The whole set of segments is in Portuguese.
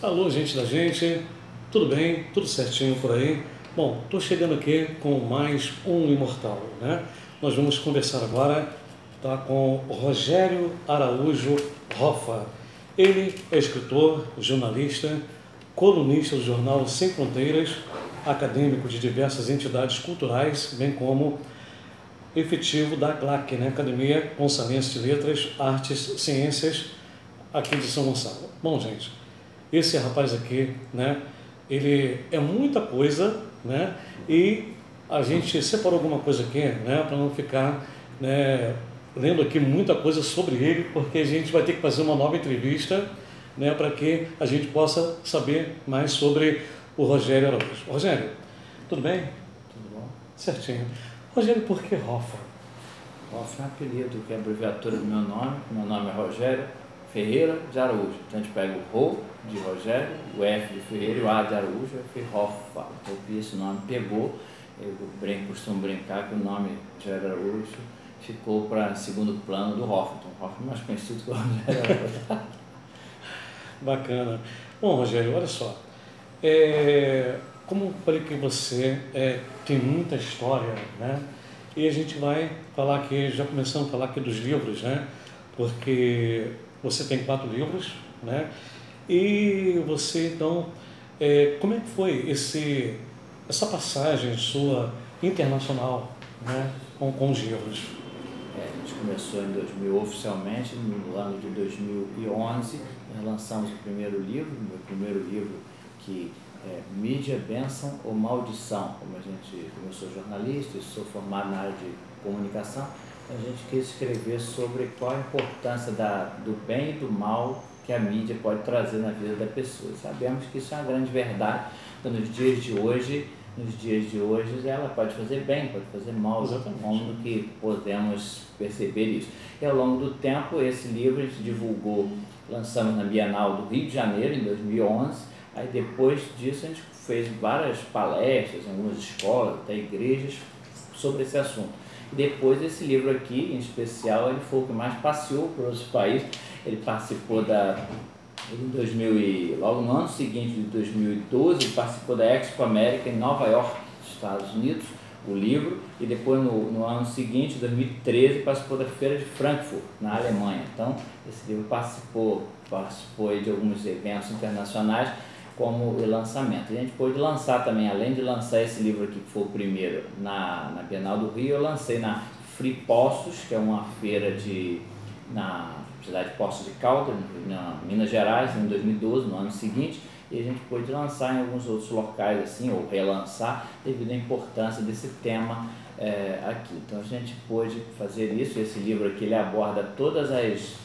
Alô, gente da gente, tudo bem? Tudo certinho por aí? Bom, estou chegando aqui com mais um Imortal, né? Nós vamos conversar agora, tá, com o Rogério Araújo Hoffa. Ele é escritor, jornalista, colunista do jornal Sem Fronteiras, acadêmico de diversas entidades culturais, bem como efetivo da ACLAC, né? Academia Consalense de Letras, Artes, Ciências, aqui de São Gonçalo. Bom, gente, esse rapaz aqui, né, ele é muita coisa, né, e a gente separou alguma coisa aqui, né, para não ficar, né, lendo aqui muita coisa sobre ele, porque a gente vai ter que fazer uma nova entrevista, né, para que a gente possa saber mais sobre o Rogério Araújo. Rogério, tudo bem? Tudo bom? Certinho. Rogério, por que Hoffa? Hoffa é um apelido, que é a abreviatura do meu nome. Meu nome é Rogério Ferreira de Araújo. Então a gente pega o Rô de Rogério, o F de Ferreira e o A de Araújo, eu Hoffa. Então esse nome pegou, eu costumo brincar que o nome de Araújo ficou para segundo plano do Hoffa. Então o Hoffa é mais conhecido que o Rogério Araújo. Bacana. Bom, Rogério, olha só. Como eu falei que você tem muita história, né? E a gente vai falar aqui, já começamos a falar aqui dos livros, né? Porque você tem 4 livros, né? E você, então, como é que foi essa passagem sua internacional, né? Com os livros? A gente começou em 2000 oficialmente, no ano de 2011, nós lançamos o primeiro livro, meu primeiro livro que Mídia, Bênção ou Maldição. Como eu sou jornalista e sou formado na área de comunicação, a gente quis escrever sobre qual a importância do bem e do mal que a mídia pode trazer na vida da pessoa. Sabemos que isso é uma grande verdade, então nos dias de hoje ela pode fazer bem, pode fazer mal, como que podemos perceber isso. E ao longo do tempo, esse livro a gente divulgou, lançamos na Bienal do Rio de Janeiro, em 2011, aí depois disso a gente fez várias palestras em algumas escolas, até igrejas, sobre esse assunto. E depois esse livro aqui, em especial, ele foi o que mais passeou por outros países. Ele participou logo no ano seguinte, de 2012, ele participou da Expo América em Nova York, Estados Unidos, o livro, e depois no ano seguinte, 2013, participou da Feira de Frankfurt, na Alemanha. Então, esse livro participou de alguns eventos internacionais, como o lançamento. E a gente pôde lançar também, além de lançar esse livro aqui, que foi o primeiro na Bienal do Rio, eu lancei na Free Poços, que é uma feira na cidade de Poços de Caldas, na Minas Gerais, em 2012, no ano seguinte, e a gente pôde lançar em alguns outros locais, assim, ou relançar, devido à importância desse tema aqui. Então a gente pôde fazer isso. Esse livro aqui, ele aborda todas as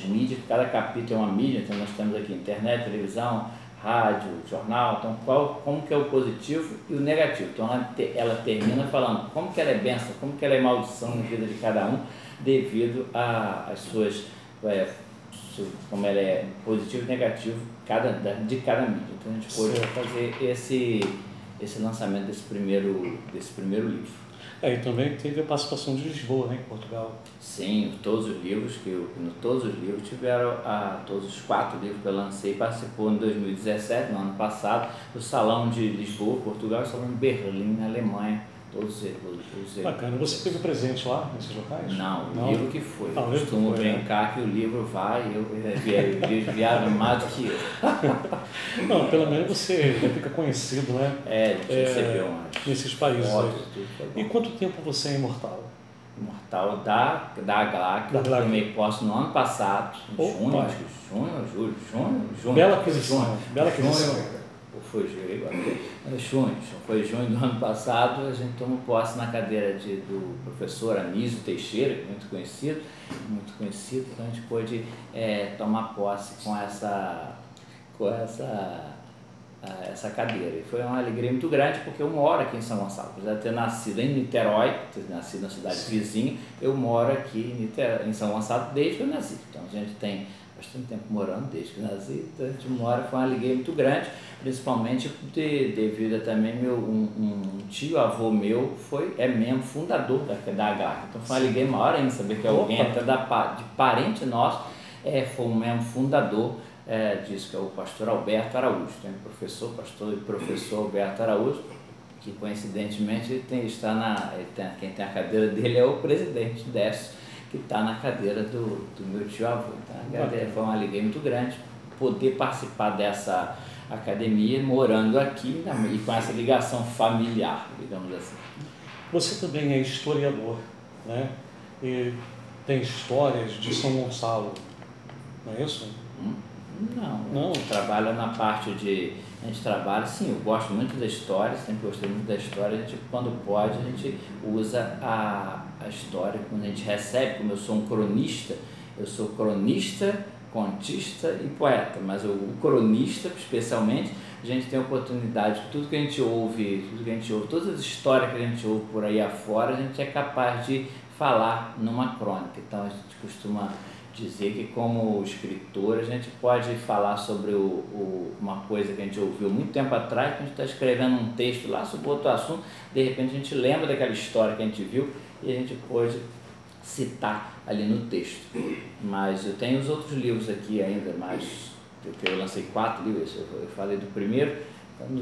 mídias, cada capítulo é uma mídia, então nós temos aqui internet, televisão, rádio, jornal. Então como que é o positivo e o negativo. Então ela termina falando como que ela é bênção, como que ela é maldição na vida de cada um, devido às suas, como ela é positivo e negativo de cada mídia. Então a gente pôde fazer esse lançamento desse primeiro livro. E também teve a participação de Lisboa, né, em Portugal. Sim, todos os livros tiveram, todos os 4 livros que eu lancei, participou em 2017, no ano passado, do Salão de Lisboa, Portugal, e o Salão de Berlim, na Alemanha, todos eles. Bacana. Você teve presente lá, nesses locais? Não, o livro que foi. Eu costumo brincar que o livro vai, eles viaram mais do que eu. Não, pelo menos você já fica conhecido, né? Recebeu nesses países. Fotos, e quanto tempo você é imortal? Imortal da ACLAC, eu tomei posse no ano passado, junho, junho. Bela aquisição. Foi junho do ano passado, a gente tomou posse na cadeira do professor Anísio Teixeira, muito conhecido, então a gente pôde tomar posse com essa cadeira. E foi uma alegria muito grande, porque eu moro aqui em São Gonçalo. Apesar de ter nascido em Niterói, ter nascido na cidade vizinha, eu moro aqui em São Gonçalo desde que eu nasci. Então a gente tem bastante tempo morando desde que eu nasci, então a gente mora com uma alegria muito grande, principalmente devido a também um tio-avô meu é membro fundador da ACLAC. Então foi uma alegria maior ainda saber que alguém até de parente nosso foi um membro fundador disso, que é o pastor Alberto Araújo. Tem pastor e professor Alberto Araújo, que coincidentemente quem tem a cadeira dele é o presidente Décio, que está na cadeira do meu tio avô. Então, foi uma alegria muito grande poder participar dessa academia, morando aqui e com essa ligação familiar, digamos assim. Você também é historiador, né? E tem histórias de São Gonçalo, não é isso? Não. A gente trabalha na parte de... A gente trabalha, sim, eu gosto muito da história, sempre gostei muito da história. A gente, quando pode, a gente usa a história, quando a gente recebe, como eu sou um cronista, eu sou cronista, contista e poeta, mas o cronista, especialmente, a gente tem a oportunidade, tudo que a gente ouve, todas as histórias que a gente ouve por aí afora, a gente é capaz de falar numa crônica. Então a gente costuma dizer que, como escritor, a gente pode falar sobre uma coisa que a gente ouviu muito tempo atrás, que a gente está escrevendo um texto lá sobre outro assunto, de repente a gente lembra daquela história que a gente viu e a gente pode citar ali no texto. Mas eu tenho os outros livros aqui ainda, mas eu lancei 4 livros, eu falei do primeiro,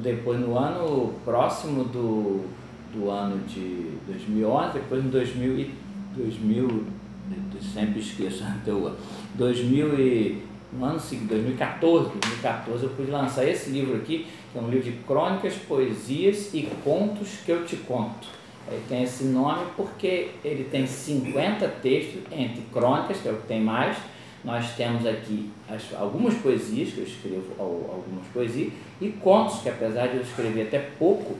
depois no ano próximo do ano de 2011, depois em 2000, eu sempre esqueço até o ano, no ano seguinte, 2014 eu pude lançar esse livro aqui, que é um livro de crônicas, poesias e contos que eu te conto. Ele tem esse nome porque ele tem 50 textos, entre crônicas, que é o que tem mais. Nós temos aqui algumas poesias, que eu escrevo algumas poesias, e contos, que apesar de eu escrever até pouco,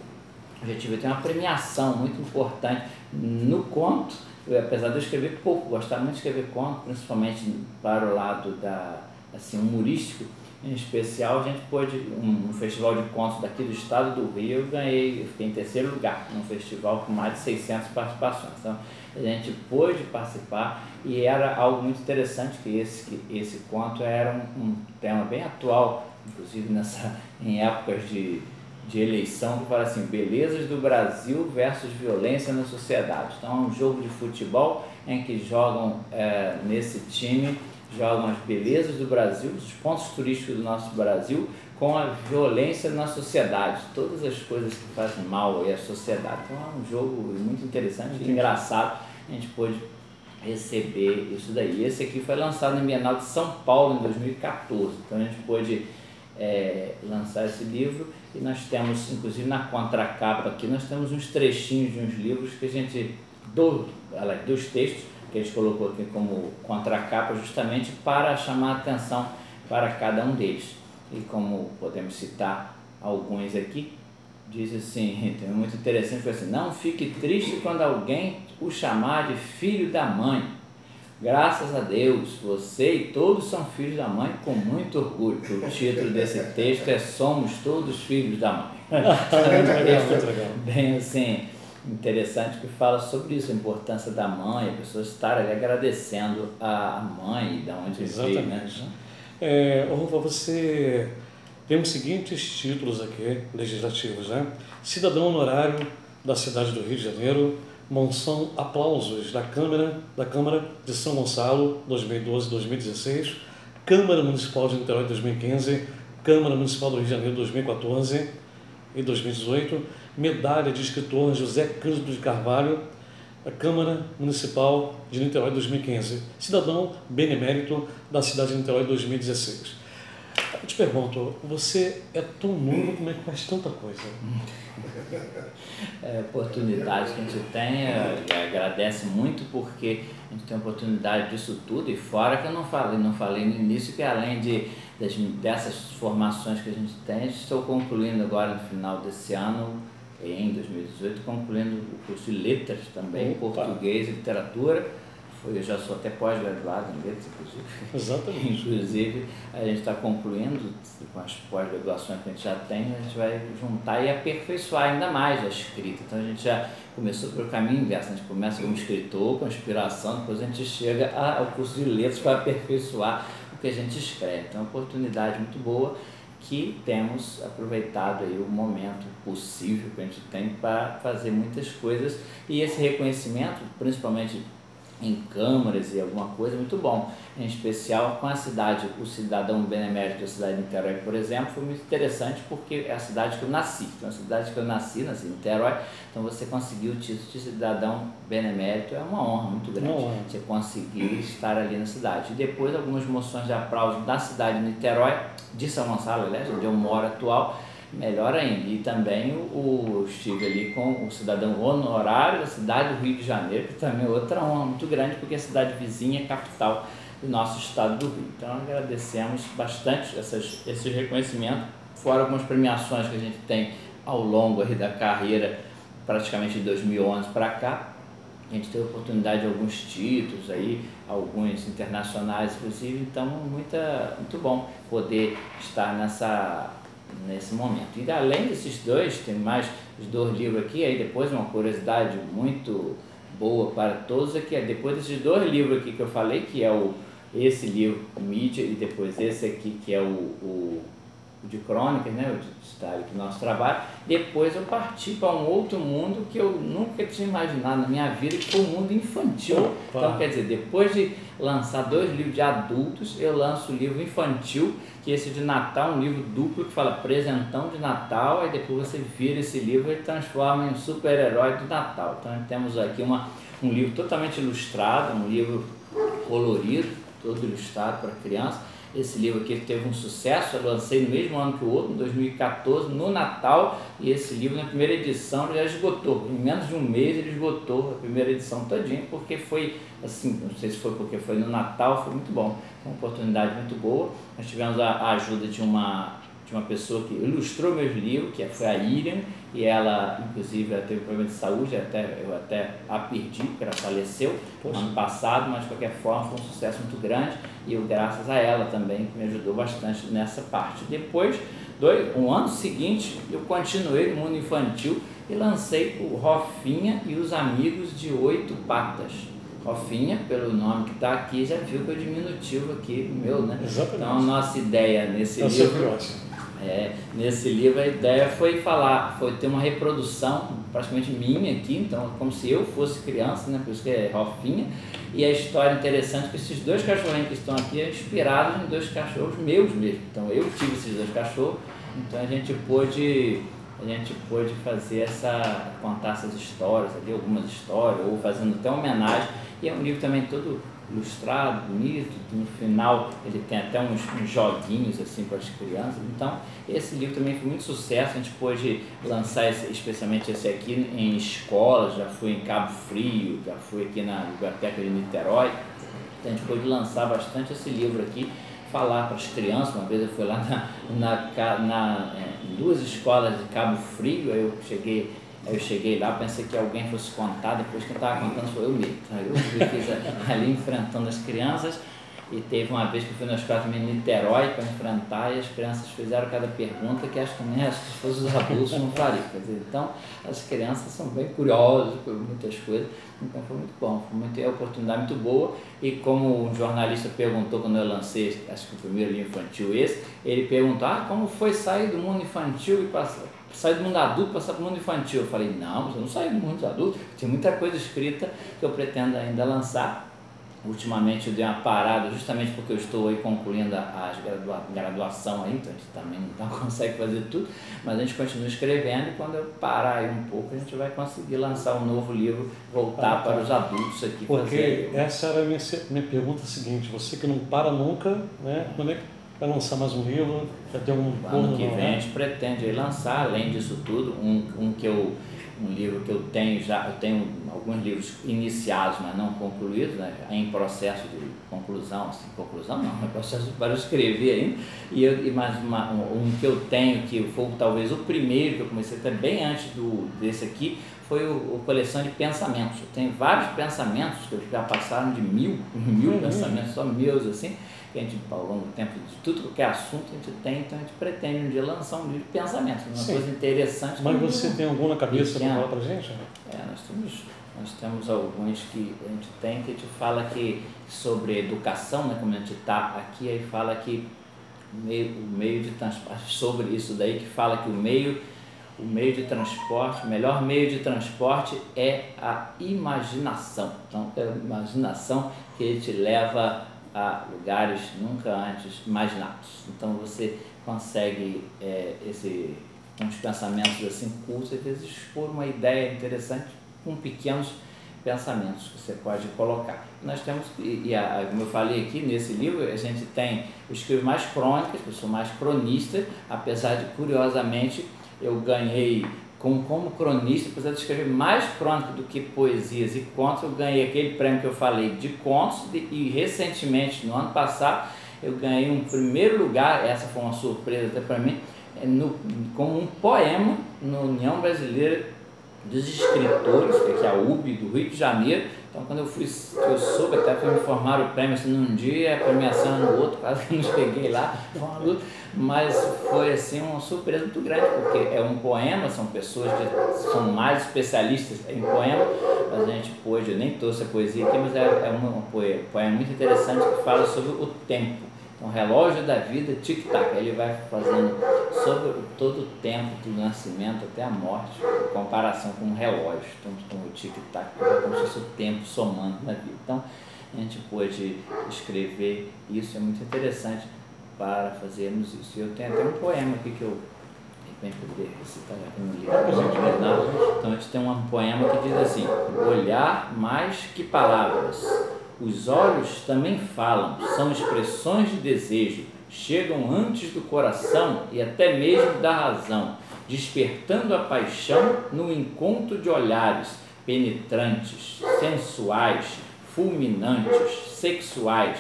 eu já tive até uma premiação muito importante no conto. Apesar de eu escrever pouco, gostava muito de escrever conto, principalmente para o lado humorístico. Em especial, a gente pôde, um festival de contos daqui do estado do Rio, eu fiquei em 3º lugar, num festival com mais de 600 participações. Então, a gente pôde participar e era algo muito interessante, que esse conto era um tema bem atual, inclusive em épocas de eleição, que fala assim: belezas do Brasil versus violência na sociedade. Então, é um jogo de futebol em que jogam, nesse time, jogam as belezas do Brasil, os pontos turísticos do nosso Brasil, com a violência na sociedade, todas as coisas que fazem mal aí à sociedade. Então é um jogo muito interessante e engraçado, a gente pôde receber isso daí. Esse aqui foi lançado na Bienal de São Paulo em 2014, então a gente pôde lançar esse livro, e nós temos, inclusive na contracapa aqui, nós temos uns trechinhos de uns livros que a gente, dos textos, que a gente colocou aqui como contracapa, justamente para chamar a atenção para cada um deles. E como podemos citar alguns aqui, diz assim, é muito interessante, foi assim: não fique triste quando alguém o chamar de filho da mãe. Graças a Deus, você e todos são filhos da mãe, com muito orgulho. O título desse texto é Somos Todos Filhos da Mãe. Bem assim, interessante, que fala sobre isso, a importância da mãe, a pessoa estar ali agradecendo a mãe, de onde veio, né? Rufa, você tem os seguintes títulos aqui, legislativos, né? Cidadão honorário da cidade do Rio de Janeiro, menção aplausos da Câmara de São Gonçalo, 2012-2016, Câmara Municipal de Niterói, 2015, Câmara Municipal do Rio de Janeiro, 2014 e 2018, medalha de escritor José Cândido de Carvalho, a Câmara Municipal de Niterói, 2015, cidadão benemérito da cidade de Niterói, 2016. Eu te pergunto, você é tão novo, como é que faz tanta coisa? Oportunidade que a gente tem, agradece muito, porque a gente tem a oportunidade disso tudo, e fora que eu não falei no início, que além dessas formações que a gente tem, estou concluindo agora no final desse ano, em 2018, concluindo o curso de letras também, português e literatura. Eu já sou até pós-graduado em letras, inclusive. Exatamente. Inclusive, a gente está concluindo com as pós-graduações que a gente já tem, a gente vai juntar e aperfeiçoar ainda mais a escrita. Então, a gente já começou pelo caminho inverso. A gente começa como escritor, com inspiração, depois a gente chega ao curso de letras para aperfeiçoar o que a gente escreve. Então, é uma oportunidade muito boa, que temos aproveitado aí o momento possível que a gente tem para fazer muitas coisas, e esse reconhecimento, principalmente em câmaras e alguma coisa, muito bom. Em especial com a cidade, o cidadão benemérito da cidade de Niterói, por exemplo, foi muito interessante porque é a cidade que eu nasci. Então, a cidade que eu nasci em Niterói, então você conseguiu o título de cidadão benemérito, é uma honra muito grande. Você conseguir estar ali na cidade. E depois algumas moções de aplauso da cidade de Niterói, de São Gonçalo, aliás, onde eu moro atual, melhor ainda. E também estive ali com o cidadão honorário da cidade do Rio de Janeiro, que também é outra honra muito grande, porque é a cidade vizinha é capital do nosso estado do Rio. Então agradecemos bastante esse reconhecimento, fora algumas premiações que a gente tem ao longo aí da carreira, praticamente de 2011 para cá. A gente teve a oportunidade de alguns títulos aí, alguns internacionais inclusive, então muito bom poder estar nesse momento. E além desses dois, tem mais os 2 livros aqui, aí depois uma curiosidade muito boa para todos aqui, depois desses 2 livros aqui que eu falei, que é esse livro, Mídia, e depois esse aqui que é o de crônicas, né, o detalhe que nosso trabalho, depois eu parti para um outro mundo que eu nunca tinha imaginado na minha vida, que foi o mundo infantil. Opa. Então, quer dizer, depois de lançar 2 livros de adultos, eu lanço o livro infantil, que é esse de Natal, um livro duplo que fala presentão de Natal, aí depois você vira esse livro e transforma em um super-herói do Natal. Então, temos aqui um livro totalmente ilustrado, um livro colorido, todo ilustrado para criança. Esse livro aqui teve um sucesso, eu lancei no mesmo ano que o outro, em 2014, no Natal, e esse livro na primeira edição já esgotou. Em menos de um mês ele esgotou a primeira edição todinha, porque foi assim, não sei se foi porque foi no Natal, foi muito bom. Foi uma oportunidade muito boa. Nós tivemos a ajuda de uma pessoa que ilustrou meus livros, que foi a Iriam, e ela, inclusive, ela teve problema de saúde, eu até a perdi, porque ela faleceu no ano passado, mas de qualquer forma foi um sucesso muito grande, e eu, graças a ela também, que me ajudou bastante nessa parte. Depois, um ano seguinte, eu continuei no mundo infantil e lancei o Rofinha e os Amigos de 8 Patas. Rofinha, pelo nome que está aqui, já viu que é o diminutivo aqui, meu, né? Exatamente. Então, a nossa ideia nesse livro... nesse livro a ideia foi ter uma reprodução praticamente minha aqui, então como se eu fosse criança, né, por isso que é Rofinha, e a história interessante é que esses 2 cachorrinhos que estão aqui é inspirados em 2 cachorros meus mesmo, então eu tive esses 2 cachorros, então a gente pôde contar essas histórias ali, algumas histórias, ou fazendo até uma homenagem, e é um livro também todo ilustrado, bonito, no final ele tem até uns joguinhos assim para as crianças, então esse livro também foi muito sucesso, a gente pôde lançar especialmente esse aqui em escolas, já fui em Cabo Frio, já fui aqui na Biblioteca de Niterói, então a gente pôde lançar bastante esse livro aqui, falar para as crianças. Uma vez eu fui lá em 2 escolas de Cabo Frio, aí eu cheguei lá, pensei que alguém fosse contar, depois que eu estava contando foi eu mesmo. Eu fiz ali enfrentando as crianças, e teve uma vez que eu fui na escola também em Niterói para enfrentar, e as crianças fizeram cada pergunta que acho que nem se fosse os adultos não fariam. Quer dizer, então as crianças são bem curiosas por muitas coisas, então foi muito bom, foi uma oportunidade muito boa. E como um jornalista perguntou quando eu lancei, acho que o primeiro livro infantil ele perguntou, como foi sair do mundo infantil e sair do mundo adulto e passar para o mundo infantil? Eu falei, não, eu não saí do mundo adulto, tem muita coisa escrita que eu pretendo ainda lançar. Ultimamente eu dei uma parada justamente porque eu estou aí concluindo a graduação aí, então a gente também não consegue fazer tudo, mas a gente continua escrevendo, e quando eu parar aí um pouco a gente vai conseguir lançar um novo livro, voltar para os adultos aqui. Porque essa era a minha pergunta seguinte, você que não para nunca, né? Quando é que vai lançar mais um livro? Já tem ano que vem a gente pretende aí lançar, além disso tudo, um livro que eu tenho alguns livros iniciados, mas não concluídos, né, em processo de conclusão, é processo para eu escrever ainda, e mais um que eu tenho, que foi talvez o primeiro que eu comecei até bem antes desse aqui, foi o Coleção de Pensamentos. Eu tenho vários pensamentos que já passaram de mil pensamentos, só meus assim, que a gente, ao longo do tempo, de tudo que é assunto a gente tem, então a gente pretende um dia lançar um livro de pensamentos, uma coisa interessante. Mas você tem algum na cabeça para falar para a gente? Nós temos alguns que a gente tem, que a gente fala que sobre educação, né, como a gente está aqui, aí fala que o meio de transporte, sobre isso daí, que fala que o meio o meio de transporte, o melhor meio de transporte é a imaginação. Então, é a imaginação que te leva a lugares nunca antes imaginados. Então, você consegue uns pensamentos assim curtos, às vezes expor uma ideia interessante com pequenos pensamentos que você pode colocar. Nós temos, como eu falei aqui nesse livro, a gente tem, eu escrevo mais crônicas, eu sou mais cronista, apesar de, curiosamente, eu ganhei como cronista, apesar de escrever mais crônicas do que poesias e contos, eu ganhei aquele prêmio que eu falei de contos e recentemente, no ano passado, eu ganhei um primeiro lugar, essa foi uma surpresa até para mim, como um poema na União Brasileira dos Escritores, que é a UB do Rio de Janeiro. Então, quando eu soube, até foi me formar o prêmio assim, num dia, a premiação no outro, quase que não cheguei lá, mas foi assim uma surpresa muito grande, porque é um poema, são pessoas que são mais especialistas em poema, mas a gente pôde, eu nem trouxe a poesia aqui, mas é um poema muito interessante que fala sobre o tempo. Então, relógio da vida, tic-tac, ele vai fazendo sobre todo o tempo do nascimento até a morte, em comparação com um relógio, então, com o tic-tac, como se fosse o tempo somando na vida. Então, a gente pôde escrever isso, é muito interessante para fazermos isso. Eu tenho até um poema aqui que eu poder recitar aqui no livro. Então, a gente tem um poema que diz assim: olhar mais que palavras. Os olhos também falam, são expressões de desejo, chegam antes do coração e até mesmo da razão, despertando a paixão no encontro de olhares penetrantes, sensuais, fulminantes, sexuais,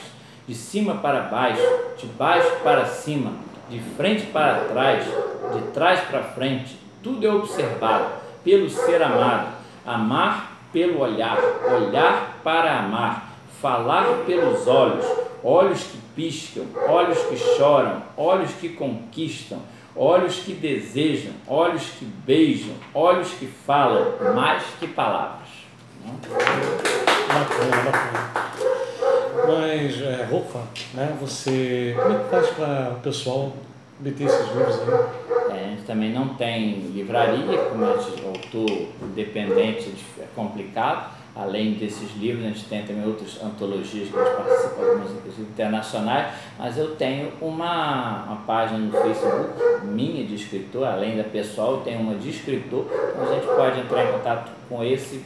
de cima para baixo, de baixo para cima, de frente para trás, de trás para frente, tudo é observado pelo ser amado, amar pelo olhar, olhar para amar, falar pelos olhos, olhos que piscam, olhos que choram, olhos que conquistam, olhos que desejam, olhos que beijam, olhos que falam mais que palavras. Bacana. Mas, Rofa, né, você, como é que faz para o pessoal obter esses livros aí? A gente também não tem livraria, como a gente é autor independente, é complicado. Além desses livros, a gente tem também outras antologias que a gente participa, algumas inclusive internacionais, mas eu tenho uma página no Facebook, minha de escritor, além da pessoal, eu tenho uma de escritor, então a gente pode entrar em contato com esse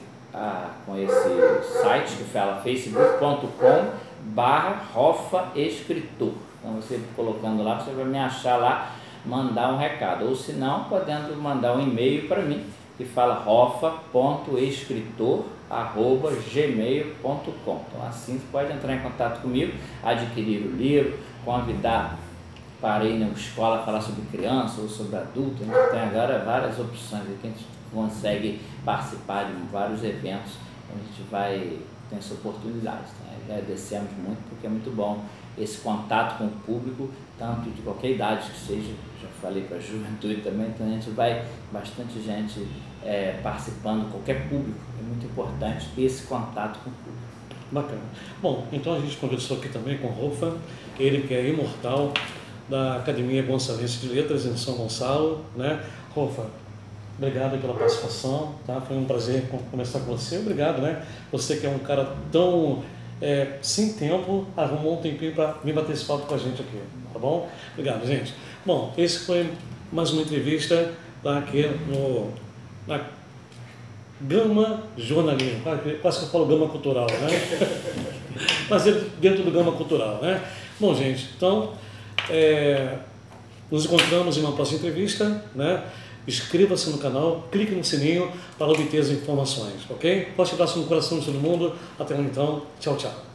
site que fala facebook.com/rofaescritor. Então você colocando lá, você vai me achar lá, mandar um recado, ou se não, podendo mandar um e-mail para mim, que fala rofa.escritor@gmail.com. Então assim você pode entrar em contato comigo, adquirir o livro, convidar para ir na escola falar sobre criança ou sobre adulto. A gente tem agora várias opções aqui, a gente consegue participar de vários eventos, a gente vai ter essa oportunidade. Né? Agradecemos muito porque é muito bom esse contato com o público, tanto de qualquer idade que seja, já falei para a juventude também, então a gente vai, bastante gente participando, qualquer público, é muito importante esse contato com o público. Bacana. Bom, então a gente conversou aqui também com o Rofa, ele que é imortal da Academia Gonçalense de Letras em São Gonçalo, né? Rofa, obrigado pela participação, tá? Foi um prazer conversar com você, obrigado, né? Você que é um cara tão sem tempo, arrumou um tempinho para vir bater esse papo com a gente aqui, tá bom? Obrigado, gente. Bom, esse foi mais uma entrevista aqui na Gama Jornalismo, quase que eu falo Gama Cultural, né? Mas dentro do Gama Cultural, né? Bom, gente, então, nos encontramos em uma próxima entrevista, né? Inscreva-se no canal, clique no sininho para obter as informações, ok? Forte abraço no coração de todo mundo. Até lá então. Tchau, tchau.